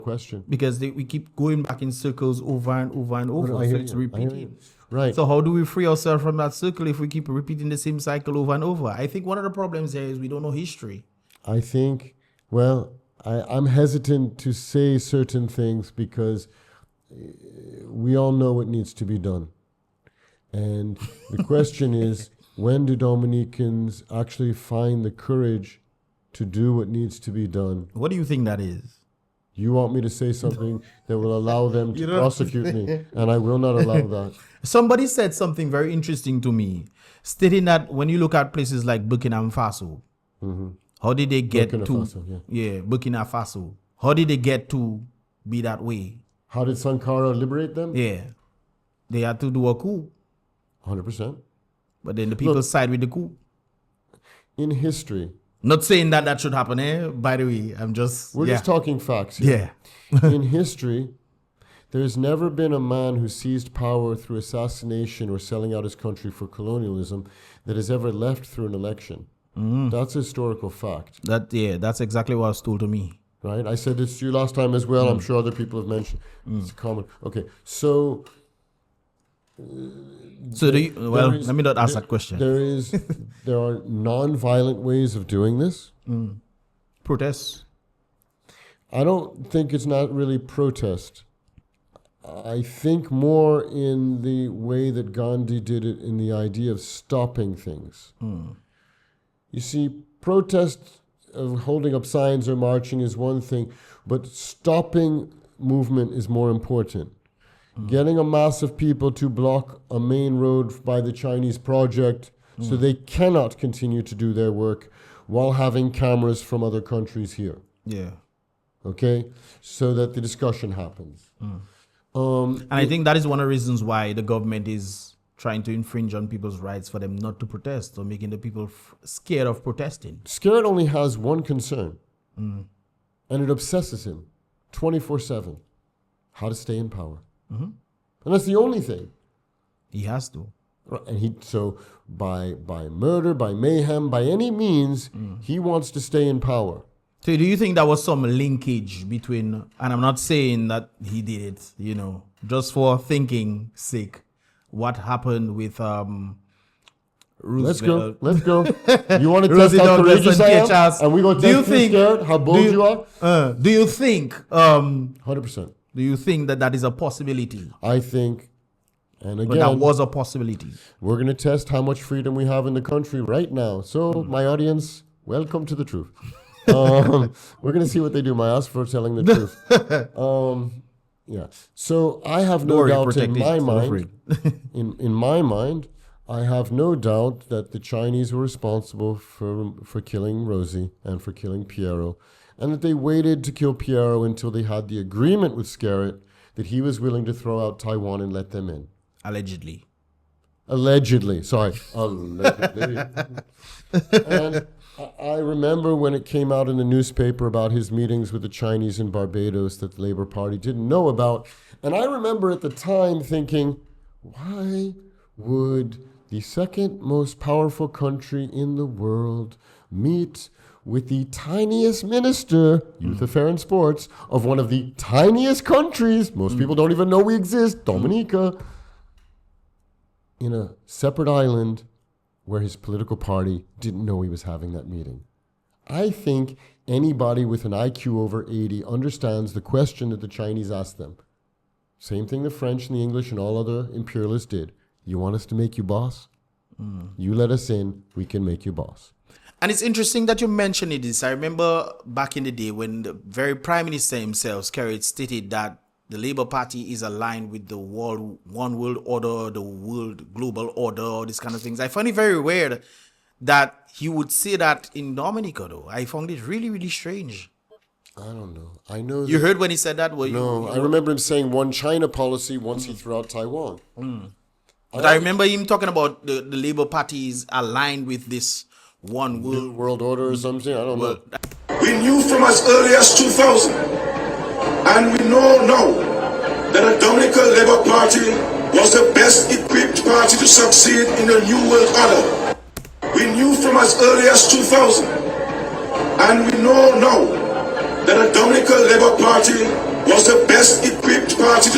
question. Because we keep going back in circles over and over and over. So it's repeating. Right. So how do we free ourselves from that circle if we keep repeating the same cycle over and over? I think one of the problems here is we don't know history. I think, well, I'm hesitant to say certain things because we all know what needs to be done. And the question is, when do Dominicans actually find the courage to do what needs to be done? What do you think that is? You want me to say something that will allow them to prosecute me, and I will not allow that. Somebody said something very interesting to me, stating that when you look at places like Burkina Faso, how did they get Burkina Faso? How did they get to be that way? How did Sankara liberate them? Yeah. They had to do a coup. 100%. But then the people side with the coup. In history. Not saying that should happen, by the way. We're just talking facts here. Yeah. In history, there's never been a man who seized power through assassination or selling out his country for colonialism that has ever left through an election. That's a historical fact. That's exactly what was told to me. Right? I said this to you last time as well. I'm sure other people have mentioned. It's common. Okay, so... let me not ask that question. There are non-violent ways of doing this. Protests. I don't think it's not really protest. I think more in the way that Gandhi did it, in the idea of stopping things. You see, protest of holding up signs or marching is one thing, but stopping movement is more important. Getting a mass of people to block a main road by the Chinese project so they cannot continue to do their work while having cameras from other countries here. Yeah. Okay? So that the discussion happens. And I think that is one of the reasons why the government is trying to infringe on people's rights for them not to protest, or making the people scared of protesting. Skerrit only has one concern, and it obsesses him 24/7. How to stay in power. And that's the only thing. He has to. And so by murder, by mayhem, by any means, he wants to stay in power. So do you think there was some linkage between, and I'm not saying that he did it, just for thinking sake, what happened with Roosevelt? Let's go. You want to test how courageous I am? And we go test Skerrit, how bold you are? Do you think 100%. Do you think that is a possibility? I think, and again, but that was a possibility. We're going to test how much freedom we have in the country right now. So, my audience, welcome to the truth. We're going to see what they do. My ask for telling the truth. Yeah. So I have no doubt in my mind. in my mind, I have no doubt that the Chinese were responsible for killing Rosie and for killing Pierre. And that they waited to kill Pierre until they had the agreement with Skerrit that he was willing to throw out Taiwan and let them in. Allegedly. Sorry. Allegedly. And I remember when it came out in the newspaper about his meetings with the Chinese in Barbados that the Labour Party didn't know about. And I remember at the time thinking, why would the second most powerful country in the world meet with the tiniest minister, Youth Affairs and Sports, of one of the tiniest countries, most people don't even know we exist, Dominica, in a separate island where his political party didn't know he was having that meeting? I think anybody with an IQ over 80 understands the question that the Chinese asked them. Same thing the French and the English and all other imperialists did. You want us to make you boss? You let us in, we can make you boss. And it's interesting that you mentioned this. I remember back in the day when the very Prime Minister himself, Skerrit, stated that the Labour Party is aligned with the one world order, the world global order, all these kind of things. I find it very weird that he would say that in Dominica, though. I found it really, really strange. I don't know. I know. You heard when he said that? I remember him saying one China policy once he threw out Taiwan. But I remember him talking about the Labour Party is aligned with this one world order or something. I don't know. We knew from as early as 2000, and we know now, that the Dominica Labour Party was the best equipped party to succeed in the new world order. We knew from as early as 2000, and we know now, that the Dominica Labour Party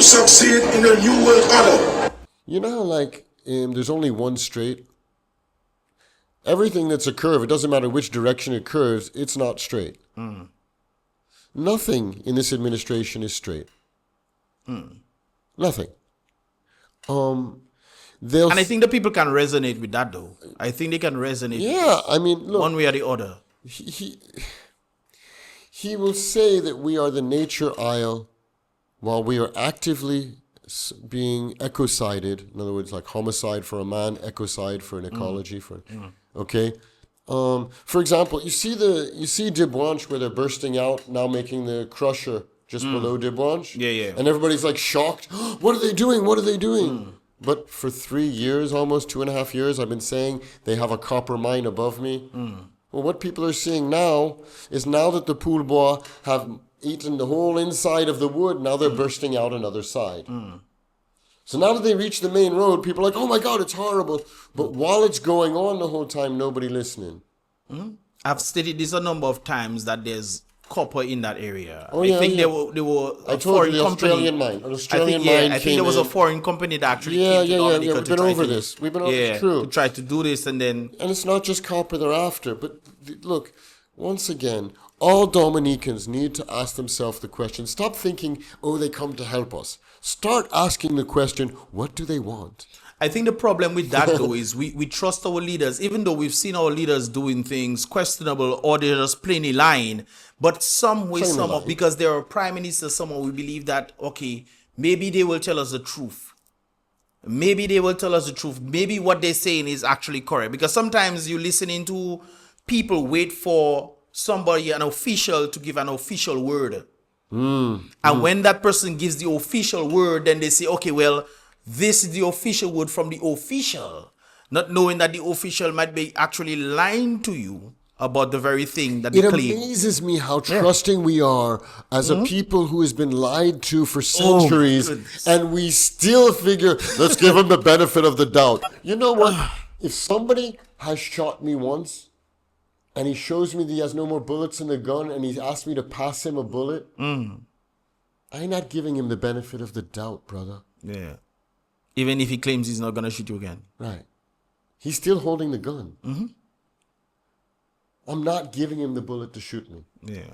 succeed in a new world order. You know how, like, there's only one straight? Everything that's a curve, it doesn't matter which direction it curves, it's not straight. Nothing in this administration is straight. Nothing. And I think the people can resonate with that, though. I think they can resonate. Yeah, I mean, look. One way or the other. He will say that we are the nature isle while we are actively being ecocided. In other words, like homicide for a man, ecocide for an ecology. Okay? For example, you see De Branche where they're bursting out, now making the crusher just below De Branche? Yeah. And everybody's like shocked. What are they doing? What are they doing? But for 3 years, almost 2.5 years, I've been saying they have a copper mine above me. Well, what people are seeing now is now that the pool bois have eaten the whole inside of the wood, now they're bursting out another side. So now that they reach the main road, people are like, oh my God, it's horrible. But while it's going on the whole time, nobody listening. I've stated this a number of times that there's copper in that area. Oh, yeah, I think yeah. there were I a told foreign you the company. Australian mine. An Australian mine I think came there was a in. foreign company that actually Yeah, came to yeah, Dominica yeah. to We've been try over to, this. We've been over this. True. to try to do this, and then And it's not just copper they're after. But look, once again, all Dominicans need to ask themselves the question. Stop thinking, oh, they come to help us. Start asking the question, what do they want? I think the problem with that, though, is we trust our leaders, even though we've seen our leaders doing things questionable or they're just plainly lying. But some way, Plainly somehow, lying. because they're a prime minister, somehow we believe that, okay, maybe they will tell us the truth. Maybe they will tell us the truth. Maybe what they're saying is actually correct. Because sometimes you're listening to people wait for somebody, an official, to give an official word. And when that person gives the official word, then they say, okay, well, this is the official word from the official, not knowing that the official might be actually lying to you about the very thing that they It claim. amazes me how trusting we are as a people who has been lied to for centuries, goodness. and we still figure, let's give him the benefit of the doubt. You know what? If somebody has shot me once, and he shows me that he has no more bullets in the gun, and he asks me to pass him a bullet, I'm not giving him the benefit of the doubt, brother. Yeah. Even if he claims he's not going to shoot you again. Right. He's still holding the gun. I'm not giving him the bullet to shoot me. Yeah.